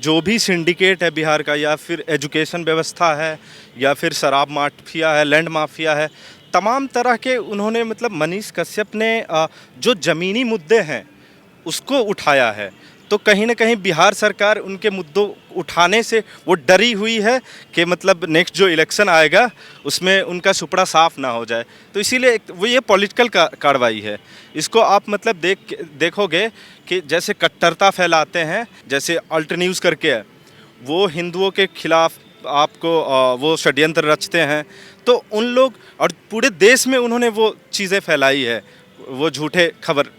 जो भी सिंडिकेट है बिहार का, या फिर एजुकेशन व्यवस्था है, या फिर शराब माफिया है, लैंड माफिया है, तमाम तरह के उन्होंने मतलब मनीष कश्यप ने जो ज़मीनी मुद्दे हैं उसको उठाया है। तो कहीं न कहीं बिहार सरकार उनके मुद्दों उठाने से वो डरी हुई है कि मतलब नेक्स्ट जो इलेक्शन आएगा उसमें उनका सुपड़ा साफ ना हो जाए। तो इसीलिए वो ये पॉलिटिकल कार्रवाई है। इसको आप मतलब देखोगे कि जैसे कट्टरता फैलाते हैं, जैसे अल्ट न्यूज़ करके है, वो हिंदुओं के खिलाफ आपको वो षड्यंत्र रचते हैं। तो उन लोग और पूरे देश में उन्होंने वो चीज़ें फैलाई है, वो झूठे खबर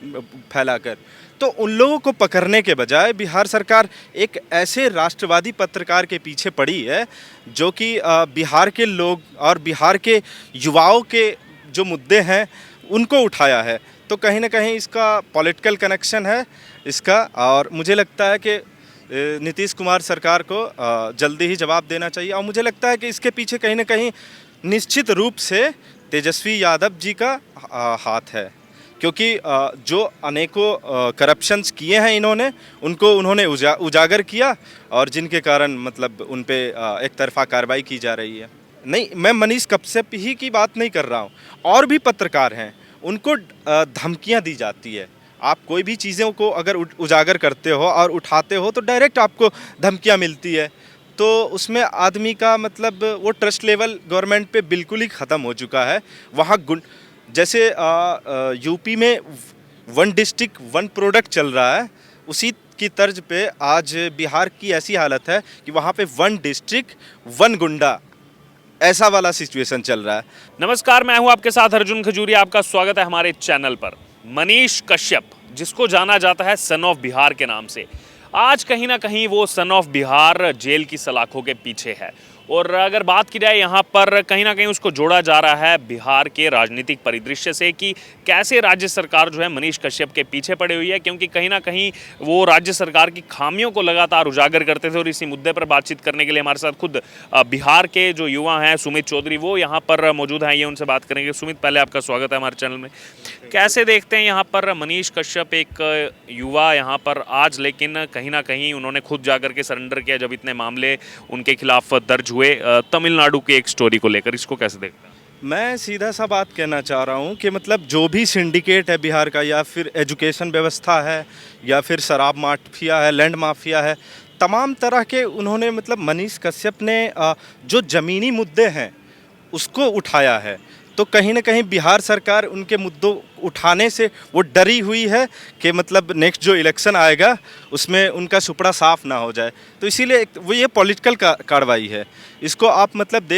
फैलाकर। तो उन लोगों को पकड़ने के बजाय बिहार सरकार एक ऐसे राष्ट्रवादी पत्रकार के पीछे पड़ी है जो कि बिहार के लोग और बिहार के युवाओं के जो मुद्दे हैं उनको उठाया है। तो कहीं ना कहीं इसका पॉलिटिकल कनेक्शन है इसका, और मुझे लगता है कि नीतीश कुमार सरकार को जल्दी ही जवाब देना चाहिए। और मुझे लगता है कि इसके पीछे कहीं ना कहीं निश्चित रूप से तेजस्वी यादव जी का हाथ है, क्योंकि जो अनेकों करप्शंस किए हैं उनको उन्होंने उजागर किया, और जिनके कारण मतलब उन पे एक तरफा कार्रवाई की जा रही है। नहीं, मैं मनीष कश्यप ही की बात नहीं कर रहा हूँ, और भी पत्रकार हैं, उनको धमकियाँ दी जाती है। आप कोई भी चीज़ों को अगर उजागर करते हो और उठाते हो तो डायरेक्ट आपको धमकियाँ मिलती है। तो उसमें आदमी का मतलब वो ट्रस्ट लेवल गवर्नमेंट पे बिल्कुल ही ख़त्म हो चुका है। वहाँ जैसे यूपी में वन डिस्ट्रिक्ट वन प्रोडक्ट चल रहा है, उसी की तर्ज पे आज बिहार की ऐसी हालत है कि वहाँ पे वन डिस्ट्रिक्ट वन गुंडा, ऐसा वाला सिचुएशन चल रहा है। नमस्कार, मैं हूं आपके साथ अर्जुन खजूरिया। आपका स्वागत है हमारे चैनल पर। मनीष कश्यप, जिसको जाना जाता है सन ऑफ बिहार के नाम से, आज कहीं ना कहीं वो सन ऑफ बिहार जेल की सलाखों के पीछे है। और अगर बात की जाए यहाँ पर, कहीं ना कहीं उसको जोड़ा जा रहा है बिहार के राजनीतिक परिदृश्य से कि कैसे राज्य सरकार जो है मनीष कश्यप के पीछे पड़ी हुई है, क्योंकि कहीं ना कहीं वो राज्य सरकार की खामियों को लगातार उजागर करते थे। और इसी मुद्दे पर बातचीत करने के लिए हमारे साथ खुद बिहार के जो युवा हैं सुमित चौधरी, वो यहाँ पर मौजूद हैं। ये उनसे बात करेंगे। सुमित, पहले आपका स्वागत है हमारे चैनल में। कैसे देखते हैं यहाँ पर मनीष कश्यप, एक युवा यहाँ पर आज, लेकिन कहीं ना कहीं उन्होंने खुद जाकर के सरेंडर किया जब इतने मामले उनके खिलाफ दर्ज हुए तमिलनाडु की एक स्टोरी को लेकर, इसको कैसे देखते हैं? मैं सीधा सा बात कहना चाह रहा हूँ कि मतलब जो भी सिंडिकेट है बिहार का, या फिर एजुकेशन व्यवस्था है, या फिर शराब माफिया है, लैंड माफिया है, तमाम तरह के उन्होंने मतलब मनीष कश्यप ने जो ज़मीनी मुद्दे हैं उसको उठाया है। तो कहीं ना कहीं बिहार सरकार उनके मुद्दों उठाने से वो डरी हुई है कि मतलब नेक्स्ट जो इलेक्शन आएगा उसमें उनका सुपड़ा साफ ना हो जाए। तो इसीलिए वो ये पॉलिटिकल कार्रवाई है। इसको आप मतलब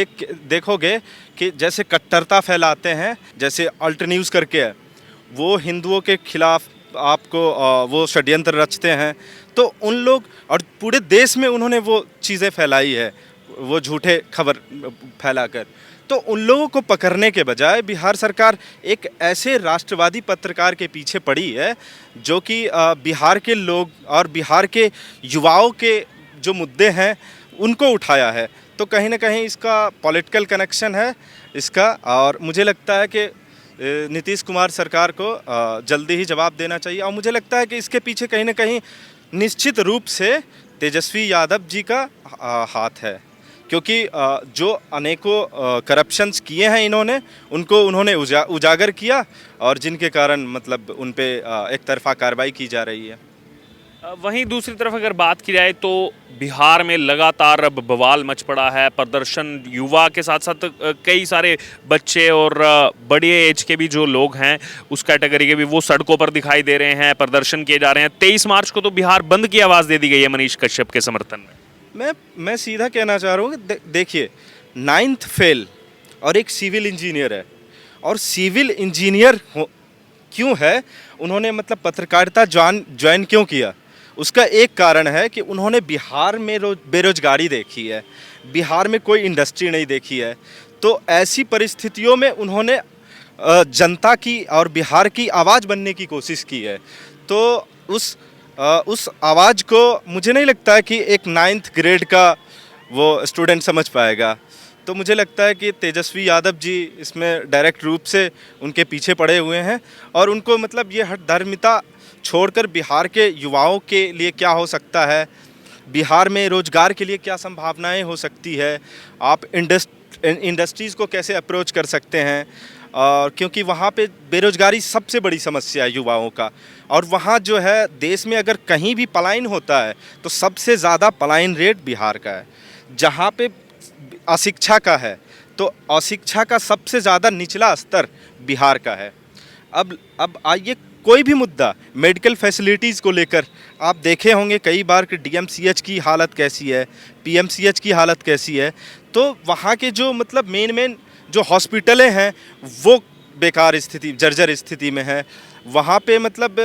देखोगे कि जैसे कट्टरता फैलाते हैं, जैसे अल्ट न्यूज़ करके है, वो हिंदुओं के खिलाफ आपको वो षड्यंत्र रचते हैं। तो उन लोग और पूरे देश में उन्होंने वो चीज़ें फैलाई है, वो झूठे खबर फैलाकर। तो उन लोगों को पकड़ने के बजाय बिहार सरकार एक ऐसे राष्ट्रवादी पत्रकार के पीछे पड़ी है जो कि बिहार के लोग और बिहार के युवाओं के जो मुद्दे हैं उनको उठाया है। तो कहीं ना कहीं इसका पॉलिटिकल कनेक्शन है इसका, और मुझे लगता है कि नीतीश कुमार सरकार को जल्दी ही जवाब देना चाहिए। और मुझे लगता है कि इसके पीछे कहीं ना कहीं निश्चित रूप से तेजस्वी यादव जी का हाथ है, क्योंकि जो अनेकों करप्शंस किए हैं उनको उन्होंने उजागर किया, और जिनके कारण मतलब उन पे एक तरफा कार्रवाई की जा रही है। वहीं दूसरी तरफ अगर बात की जाए तो बिहार में लगातार अब बवाल मच पड़ा है। प्रदर्शन, युवा के साथ साथ कई सारे बच्चे और बड़े एज के भी जो लोग हैं उस कैटेगरी के भी, वो सड़कों पर दिखाई दे रहे हैं, प्रदर्शन किए जा रहे हैं। 23 मार्च को तो बिहार बंद की आवाज़ दे दी गई है मनीष कश्यप के समर्थन में। मैं सीधा कहना चाह रहा हूँ कि देखिए, 9th फेल और एक सिविल इंजीनियर है, और सिविल इंजीनियर क्यों है, उन्होंने मतलब पत्रकारिता ज्वाइन क्यों किया, उसका एक कारण है कि उन्होंने बिहार में बेरोजगारी देखी है, बिहार में कोई इंडस्ट्री नहीं देखी है। तो ऐसी परिस्थितियों में उन्होंने जनता की और बिहार की आवाज़ बनने की कोशिश की है। तो उस आवाज़ को मुझे नहीं लगता है कि एक 9th ग्रेड का वो स्टूडेंट समझ पाएगा। तो मुझे लगता है कि तेजस्वी यादव जी इसमें डायरेक्ट रूप से उनके पीछे पड़े हुए हैं, और उनको मतलब ये हठधर्मिता छोड़कर बिहार के युवाओं के लिए क्या हो सकता है, बिहार में रोजगार के लिए क्या संभावनाएं हो सकती है, आप इंडस्ट्रीज़ को कैसे अप्रोच कर सकते हैं। और क्योंकि वहाँ पे बेरोजगारी सबसे बड़ी समस्या है युवाओं का, और वहाँ जो है देश में अगर कहीं भी पलायन होता है तो सबसे ज़्यादा पलायन रेट बिहार का है। जहाँ पे अशिक्षा का है तो अशिक्षा का सबसे ज़्यादा निचला स्तर बिहार का है। अब आइए, कोई भी मुद्दा मेडिकल फैसिलिटीज़ को लेकर आप देखे होंगे कई बार कि डीएमसीएच की हालत कैसी है, पीएमसीएच की हालत कैसी है। तो वहाँ के जो मतलब मेन जो हॉस्पिटलें हैं वो बेकार स्थिति, जर्जर स्थिति में है। वहाँ पे मतलब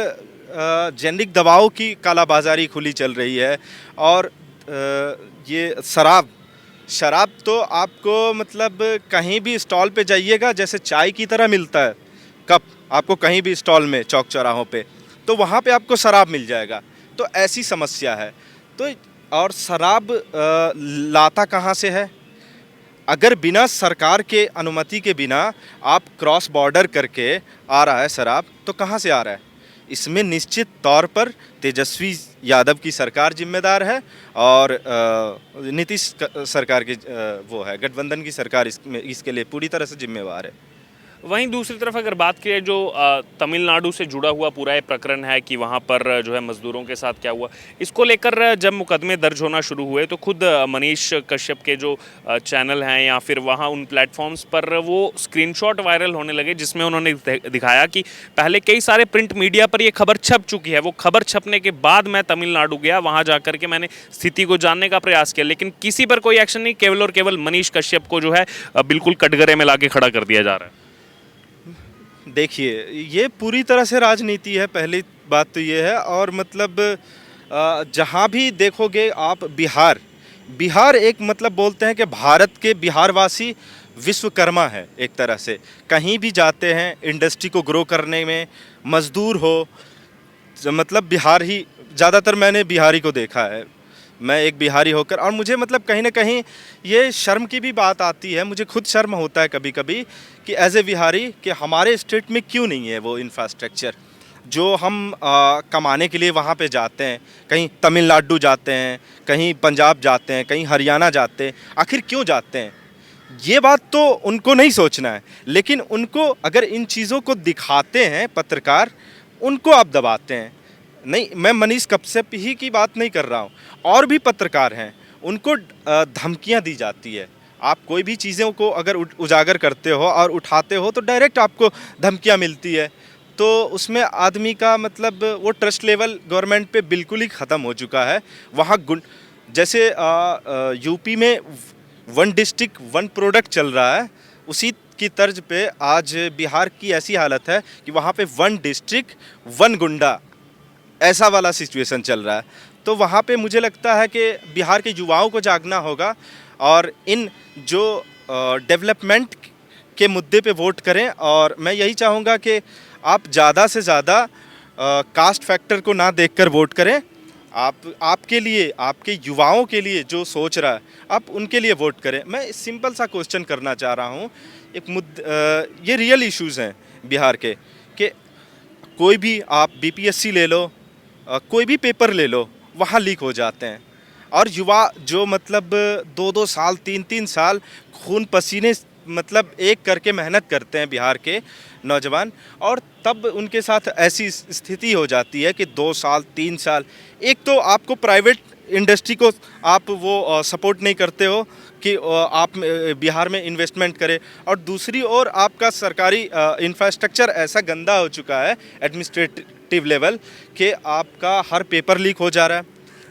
जेनरिक दवाओं की कालाबाजारी खुली चल रही है। और ये शराब तो आपको मतलब कहीं भी स्टॉल पे जाइएगा जैसे चाय की तरह मिलता है कप, आपको कहीं भी स्टॉल में चौक चौराहों पे, तो वहाँ पे आपको शराब मिल जाएगा। तो ऐसी समस्या है। तो और शराब लाता कहाँ से है? अगर बिना सरकार के अनुमति के बिना आप क्रॉस बॉर्डर करके आ रहा है शराब, तो कहाँ से आ रहा है? इसमें निश्चित तौर पर तेजस्वी यादव की सरकार जिम्मेदार है और नीतीश सरकार की वो है, गठबंधन की सरकार इसके लिए पूरी तरह से जिम्मेवार है। वहीं दूसरी तरफ अगर बात करें जो तमिलनाडु से जुड़ा हुआ पूरा ये प्रकरण है कि वहाँ पर जो है मजदूरों के साथ क्या हुआ, इसको लेकर जब मुकदमे दर्ज होना शुरू हुए तो खुद मनीष कश्यप के जो चैनल हैं या फिर वहाँ उन प्लेटफॉर्म्स पर वो स्क्रीनशॉट वायरल होने लगे जिसमें उन्होंने दिखाया कि पहले कई सारे प्रिंट मीडिया पर ये खबर छप चुकी है। वो खबर छपने के बाद मैं तमिलनाडु गया, वहाँ जा कर के मैंने स्थिति को जानने का प्रयास किया, लेकिन किसी पर कोई एक्शन नहीं। केवल और केवल मनीष कश्यप को जो है बिल्कुल कटघरे में लाके खड़ा कर दिया जा रहा है। देखिए, ये पूरी तरह से राजनीति है, पहली बात तो ये है। और मतलब जहाँ भी देखोगे आप बिहार एक मतलब बोलते हैं कि भारत के बिहारवासी विश्वकर्मा है एक तरह से। कहीं भी जाते हैं इंडस्ट्री को ग्रो करने में, मजदूर हो मतलब बिहार ही, ज़्यादातर मैंने बिहारी को देखा है, मैं एक बिहारी होकर। और मुझे मतलब कहीं ना कहीं ये शर्म की भी बात आती है, मुझे खुद शर्म होता है कभी कभी कि एज ए बिहारी कि हमारे स्टेट में क्यों नहीं है वो इंफ्रास्ट्रक्चर जो हम कमाने के लिए वहाँ पे जाते हैं। कहीं तमिलनाडु जाते हैं, कहीं पंजाब जाते हैं, कहीं हरियाणा जाते हैं, आखिर क्यों जाते हैं? ये बात तो उनको नहीं सोचना है, लेकिन उनको अगर इन चीज़ों को दिखाते हैं पत्रकार, उनको आप दबाते हैं। नहीं, मैं मनीष कश्यप ही की बात नहीं कर रहा हूँ, और भी पत्रकार हैं, उनको धमकियाँ दी जाती है। आप कोई भी चीज़ों को अगर उजागर करते हो और उठाते हो तो डायरेक्ट आपको धमकियाँ मिलती है। तो उसमें आदमी का मतलब वो ट्रस्ट लेवल गवर्नमेंट पे बिल्कुल ही ख़त्म हो चुका है। वहाँ जैसे यूपी में 1 डिस्ट्रिक्ट 1 प्रोडक्ट चल रहा है, उसी की तर्ज पे आज बिहार की ऐसी हालत है कि वहाँ पे 1 डिस्ट्रिक्ट 1 गुंडा, ऐसा वाला सिचुएशन चल रहा है। तो वहाँ पे मुझे लगता है कि बिहार के युवाओं को जागना होगा और इन जो डेवलपमेंट के मुद्दे पे वोट करें। और मैं यही चाहूँगा कि आप ज़्यादा से ज़्यादा कास्ट फैक्टर को ना देखकर वोट करें। आपके लिए, आपके युवाओं के लिए जो सोच रहा है, आप उनके लिए वोट करें। मैं सिंपल सा क्वेश्चन करना चाह रहा हूँ, ये रियल इश्यूज़ हैं बिहार के, कि कोई भी आप बीपीएससी ले लो, कोई भी पेपर ले लो, वहाँ लीक हो जाते हैं। और युवा जो मतलब 2-2 साल 3-3 साल खून पसीने मतलब एक करके मेहनत करते हैं बिहार के नौजवान, और तब उनके साथ ऐसी स्थिति हो जाती है कि 2 साल 3 साल, एक तो आपको प्राइवेट इंडस्ट्री को आप वो सपोर्ट नहीं करते हो कि आप बिहार में इन्वेस्टमेंट करें, और दूसरी ओर आपका सरकारी इंफ्रास्ट्रक्चर ऐसा गंदा हो चुका है एडमिनिस्ट्रेटिव लेवल कि आपका हर पेपर लीक हो जा रहा है,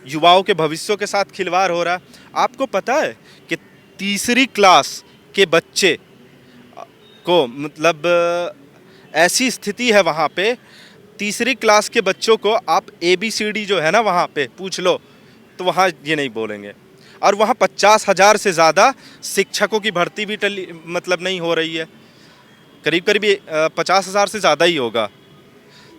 युवाओं के भविष्यों के साथ खिलवाड़ हो रहा है। आपको पता है कि 3री क्लास के बच्चे को मतलब ऐसी स्थिति है वहाँ पे, 3री क्लास के बच्चों को आप ABCD जो है ना वहाँ पे पूछ लो तो वहाँ ये नहीं बोलेंगे। और वहाँ 50,000 से ज़्यादा शिक्षकों की भर्ती भी मतलब नहीं हो रही है, करीब 50,000 से ज़्यादा ही होगा।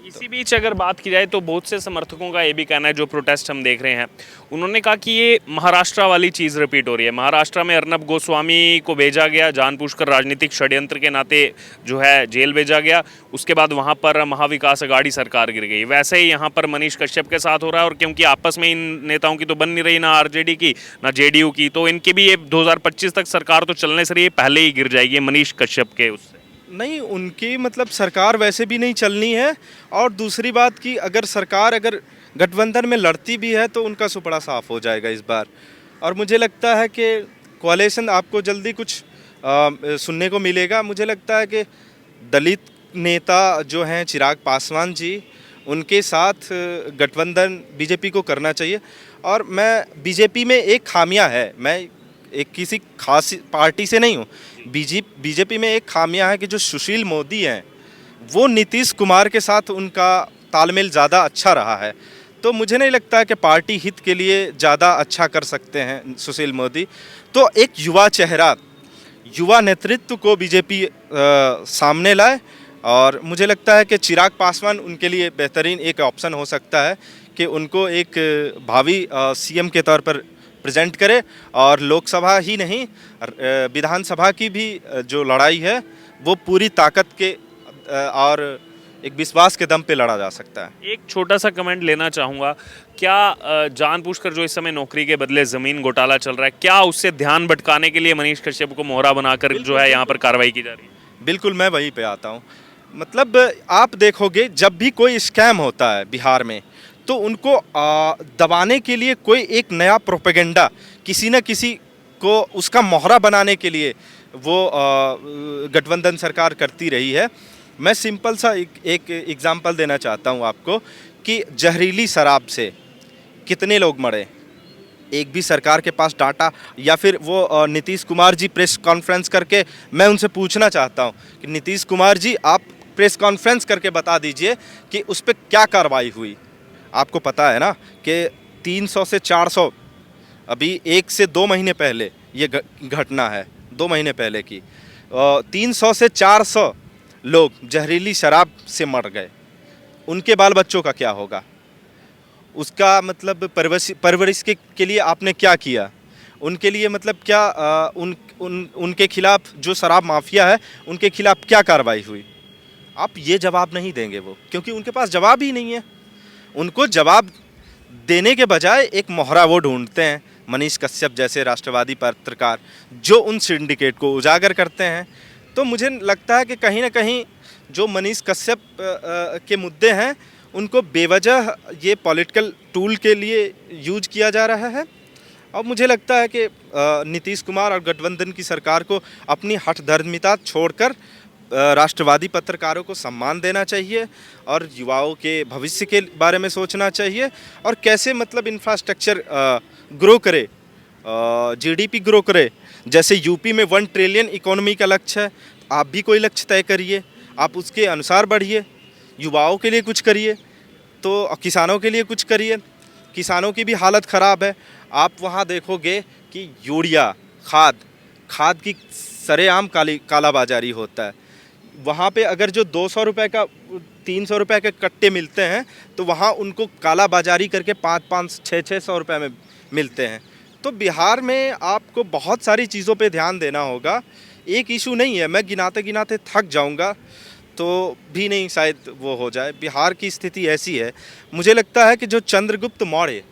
इसी बीच अगर बात की जाए तो बहुत से समर्थकों का ये भी कहना है, जो प्रोटेस्ट हम देख रहे हैं, उन्होंने कहा कि ये महाराष्ट्र वाली चीज़ रिपीट हो रही है। महाराष्ट्र में अर्नब गोस्वामी को भेजा गया, जानबूझकर राजनीतिक षड्यंत्र के नाते जो है जेल भेजा गया, उसके बाद वहाँ पर महाविकास अघाड़ी सरकार गिर गई। वैसे ही यहाँ पर मनीष कश्यप के साथ हो रहा है, और क्योंकि आपस में इन नेताओं की तो बन नहीं रही, ना आरजेडी की ना जेडीयू की, तो इनकी भी ये 2025 तक सरकार तो चलने से रही है, पहले ही गिर जाएगी मनीष कश्यप के उससे। नहीं, उनकी मतलब सरकार वैसे भी नहीं चलनी है। और दूसरी बात कि अगर सरकार अगर गठबंधन में लड़ती भी है तो उनका सुपड़ा साफ हो जाएगा इस बार। और मुझे लगता है कि कोalition आपको जल्दी कुछ सुनने को मिलेगा। मुझे लगता है कि दलित नेता जो हैं चिराग पासवान जी, उनके साथ गठबंधन बीजेपी को करना चाहिए। और मैं बीजेपी में एक खामियां है, मैं एक किसी खास पार्टी से नहीं हूँ, बीजेपी में एक खामियां है कि जो सुशील मोदी हैं वो नीतीश कुमार के साथ उनका तालमेल ज़्यादा अच्छा रहा है। तो मुझे नहीं लगता कि पार्टी हित के लिए ज़्यादा अच्छा कर सकते हैं सुशील मोदी। तो एक युवा चेहरा, युवा नेतृत्व को बीजेपी सामने लाए, और मुझे लगता है कि चिराग पासवान उनके लिए बेहतरीन एक ऑप्शन हो सकता है कि उनको एक भावी सीएम के तौर पर प्रेजेंट करे। और लोकसभा ही नहीं, विधानसभा की भी जो लड़ाई है वो पूरी ताकत के और एक विश्वास के दम पे लड़ा जा सकता है। एक छोटा सा कमेंट लेना चाहूँगा, क्या जानबूझकर जो इस समय नौकरी के बदले ज़मीन घोटाला चल रहा है, क्या उससे ध्यान भटकाने के लिए मनीष कश्यप को मोहरा बनाकर जो है यहाँ पर कार्रवाई की जा रही है? बिल्कुल, मैं वहीं पे आता हूँ। मतलब आप देखोगे जब भी कोई स्कैम होता है बिहार में, तो उनको दबाने के लिए कोई एक नया प्रोपेगेंडा किसी न किसी को उसका मोहरा बनाने के लिए वो गठबंधन सरकार करती रही है। मैं सिंपल सा एक एग्जांपल देना चाहता हूँ आपको कि जहरीली शराब से कितने लोग मरे, एक भी सरकार के पास डाटा, या फिर वो नीतीश कुमार जी प्रेस कॉन्फ्रेंस करके, मैं उनसे पूछना चाहता हूँ कि नीतीश कुमार जी आप प्रेस कॉन्फ्रेंस करके बता दीजिए कि उस पर क्या कार्रवाई हुई। आपको पता है ना कि 300 से 400, अभी 1 से 2 महीने पहले ये घटना है, 2 महीने पहले की, 300 से 400 लोग जहरीली शराब से मर गए। उनके बाल बच्चों का क्या होगा? उसका मतलब परवरिश के लिए आपने क्या किया? उनके लिए मतलब क्या उनके खिलाफ जो शराब माफिया है उनके खिलाफ क्या कार्रवाई हुई? आप ये जवाब नहीं देंगे वो, क्योंकि उनके पास जवाब ही नहीं है। उनको जवाब देने के बजाय एक मोहरा वो ढूंढते हैं, मनीष कश्यप जैसे राष्ट्रवादी पत्रकार जो उन सिंडिकेट को उजागर करते हैं। तो मुझे लगता है कि कहीं ना कहीं जो मनीष कश्यप के मुद्दे हैं उनको बेवजह ये पॉलिटिकल टूल के लिए यूज किया जा रहा है। और मुझे लगता है कि नीतीश कुमार और गठबंधन की सरकार को अपनी हठधर्मिता छोड़कर राष्ट्रवादी पत्रकारों को सम्मान देना चाहिए और युवाओं के भविष्य के बारे में सोचना चाहिए, और कैसे मतलब इंफ्रास्ट्रक्चर ग्रो करे, जीडीपी ग्रो करे। जैसे यूपी में 1 ट्रिलियन इकोनॉमी का लक्ष्य है, आप भी कोई लक्ष्य तय करिए, आप उसके अनुसार बढ़िए, युवाओं के लिए कुछ करिए, तो किसानों के लिए कुछ करिए। किसानों की भी हालत ख़राब है। आप वहाँ देखोगे कि यूरिया खाद की सरेआम कालाबाजारी होता है। वहाँ पे अगर जो 200 रुपये का 300 रुपये के कट्टे मिलते हैं तो वहाँ उनको कालाबाजारी करके 500 600 रुपये में मिलते हैं। तो बिहार में आपको बहुत सारी चीज़ों पे ध्यान देना होगा। एक इशू नहीं है, मैं गिनाते गिनाते थक जाऊंगा तो भी नहीं शायद वो हो जाए। बिहार की स्थिति ऐसी है, मुझे लगता है कि जो चंद्रगुप्त मौर्य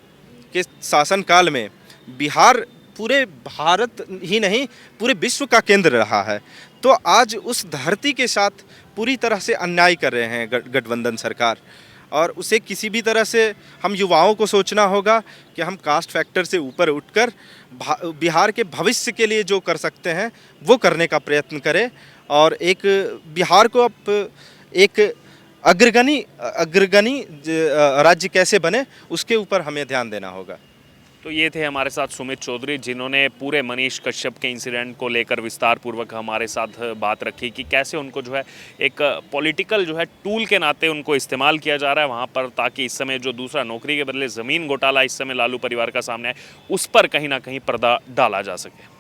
के शासनकाल में बिहार पूरे भारत ही नहीं पूरे विश्व का केंद्र रहा है, तो आज उस धरती के साथ पूरी तरह से अन्याय कर रहे हैं गठबंधन सरकार। और उसे किसी भी तरह से हम युवाओं को सोचना होगा कि हम कास्ट फैक्टर से ऊपर उठकर बिहार के भविष्य के लिए जो कर सकते हैं वो करने का प्रयत्न करें, और एक बिहार को अब एक अग्रगणी राज्य कैसे बने उसके ऊपर हमें ध्यान देना होगा। तो ये थे हमारे साथ सुमित चौधरी, जिन्होंने पूरे मनीष कश्यप के इंसिडेंट को लेकर विस्तार पूर्वक हमारे साथ बात रखी कि कैसे उनको जो है एक पॉलिटिकल जो है टूल के नाते उनको इस्तेमाल किया जा रहा है वहाँ पर, ताकि इस समय जो दूसरा नौकरी के बदले ज़मीन घोटाला इस समय लालू परिवार का सामने है उस पर कहीं ना कहीं पर्दा डाला जा सके।